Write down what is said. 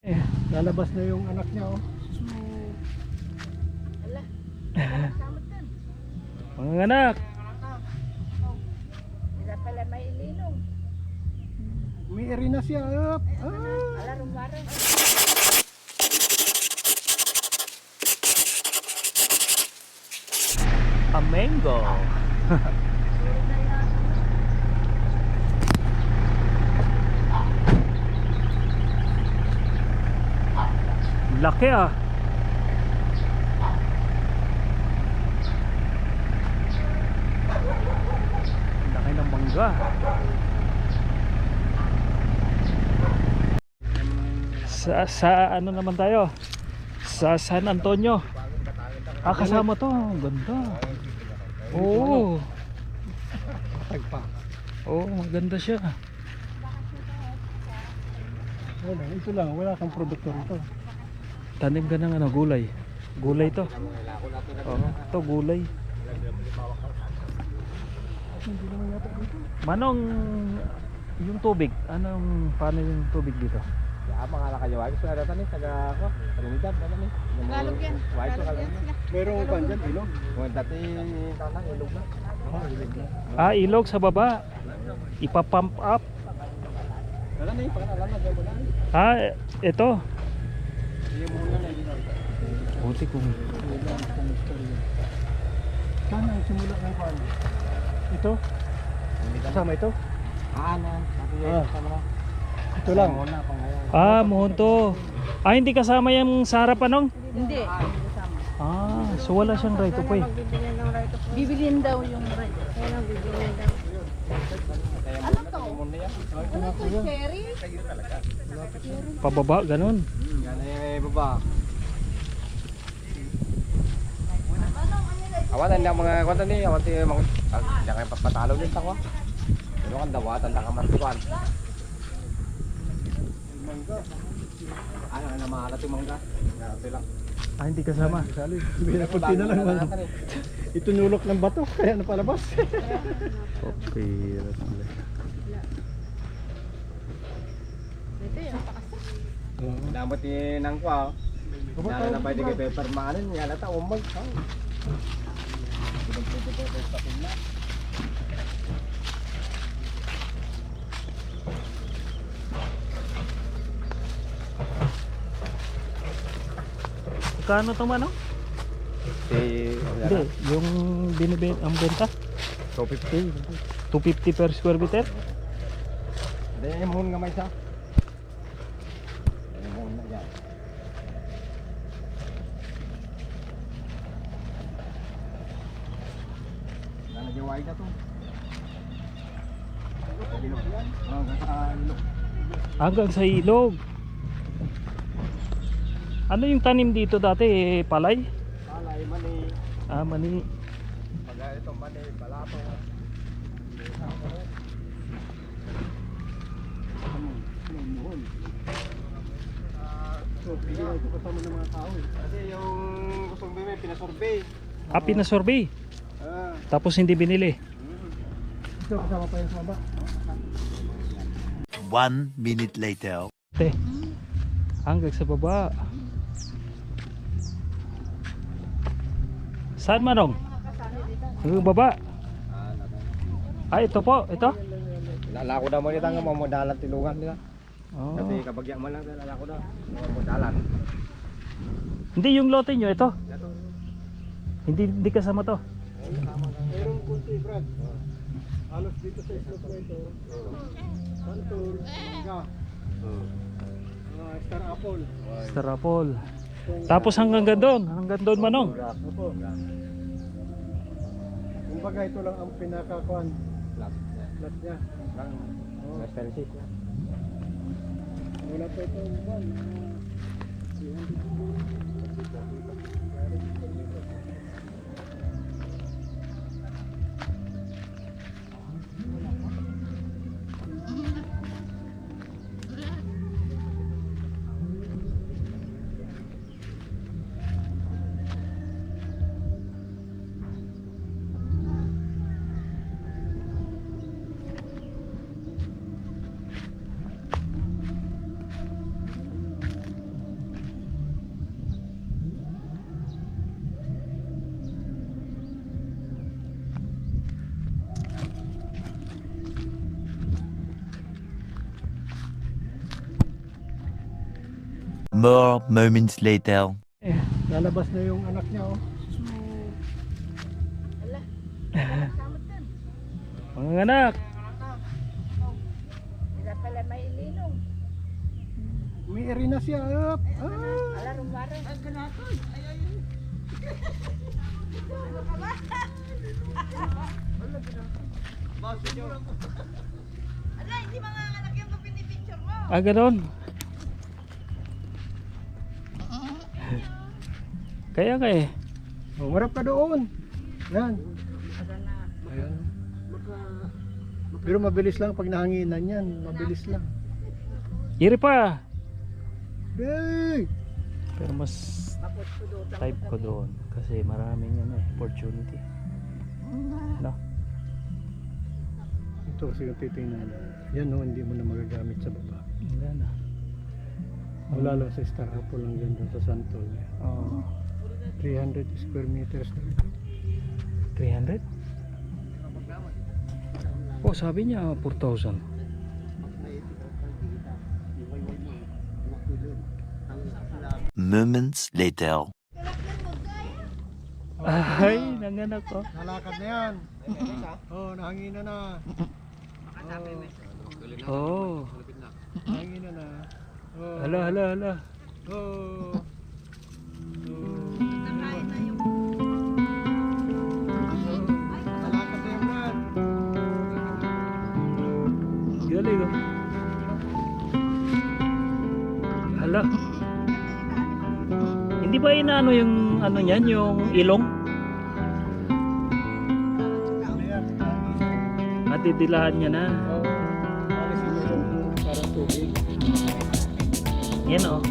Eh, lalabas na yung anak niya, oh. Ala, samot din. Mga anak, Sila pala may ilinong. may eri na siya. Ala, rumarang. A mango. Laki ah. Laki ng mangga. Sa ano naman tayo? Sa San Antonio. Ah, kasama to. Ang ganda. Oo. Tagpa. Oo, maganda siya. Wala, ito lang, wala kang produkto rito. Tanim ka ng ano, gulay. Gulay to. Oo, to gulay. Hindi naman yata dito. Manong yung tubig, paano yung tubig dito? Ya, mga kayo gusto na datan ni taga ko, Trinidad datan ni. Tagalog yan. Tagalog yan sila. Merong pan dyan, ilong. Kung dati tanang ilog na. Ilog na. Ah, ilog sa baba. Ipapump up. Datan ni pagkanalan na gyud na. Ah, ito. Iyo mo na dito. Buti kung Saan ang simula ng pan? Ito? Kasama ito? Na, tapi sama na. Ito lang. Muna pangalan. ah, mohonto. Ah, hindi kasama yung sa harapan nung? Hindi. Hindi sama. Ah, so wala siyang right of way. Bibilin daw yung right. Kaya lang bibilin daw. Ano to? Ano to, cherry? Pababa, ganun. Gani baba. Awan na mga kwanta ni, awan ti mga jangan papatalo din ako. Pero kan dawatan ta kamartuan. Mangga. Ano na mahalat yung mangga. Grabe lang. Ah, hindi kasama. Sali. Binapunti na lang. Ito nulok ng bato, kaya napalabas. Okay. Ito yung pakasa. Dapat nang ko. Dala na pwede kay paper maanin, yala ta umag. Kano to manong? Hindi, yung ang benta 250. 250 per square meter. Dahil mohon nga may sa. Mohon na yan. Nanagiway ka to. Hanggang sa ilog. Hanggang sa ilog. Ano yung tanim dito dati? Palay? Palay, mani. Ah, mani. Pag ito mani, balato. So, hindi na ito kasama ng mga tao. Kasi yung gustong bimay, pinasurvey. Ah, pinasurvey. Ah. Tapos hindi binili. Ito kasama pa yung sa baba. 1 minute later. Hanggang sa baba. Saan manong? Hanggang baba. Ah, ito po. Ito. Lalako daw mo nito nga mo dalan tilungan nila. Oh. Kasi kabagya mo lang lalako daw. Mo dalan. Hindi yung lote nyo. Ito. Hindi kasama to. Merong kunti, Brad. Halos dito sa slot na ito. Santol, mangga, star apple. Star apple. Tapos hanggang doon. Hanggang doon manong. Opo. Kumbaga ito lang ang pinakakuan. Flat niya. Expensive. Wala pa ito ang buwan. More moments later. Eh, lalabas na yung anak niya oh. Ala. Samot dun. Mga anak. Sila pala may ilinong. May na siya. Ah. Ala, rumara. Ay, ganatoy. Ay. Ala, hindi mga anak yung pinipicture mo. Ah, ganon. Kaya ka eh. Oh, marap ka doon. Yan. Aga na. Ayan. Pero mabilis lang pag nahanginan yan. Mabilis lang. Iri pa. Hey! Pero mas type ko doon. Kasi maraming ano, opportunity. No? Ito kasi yung titingnan. Yan no, hindi mo na magagamit sa baba. Wala na. Wala lang sa Star Apple lang dyan doon sa Santol. Oh, 300 square meters. 300? Oh, sabi niya 4,000. Moments later. Ay, nanganak ko. Nalakad na yan. Oh, nahanginan na. Oh. Nahanginan na. Oh. Hala, hala, hala. Oh. Nalakad na yan, Brad. Galing oh. Hala. Hindi ba inaano yung ano niyan, yung ilong? Ano yan? Matidilaan niya na. Oh. Alisin mo yung parang tubig. Yan oh.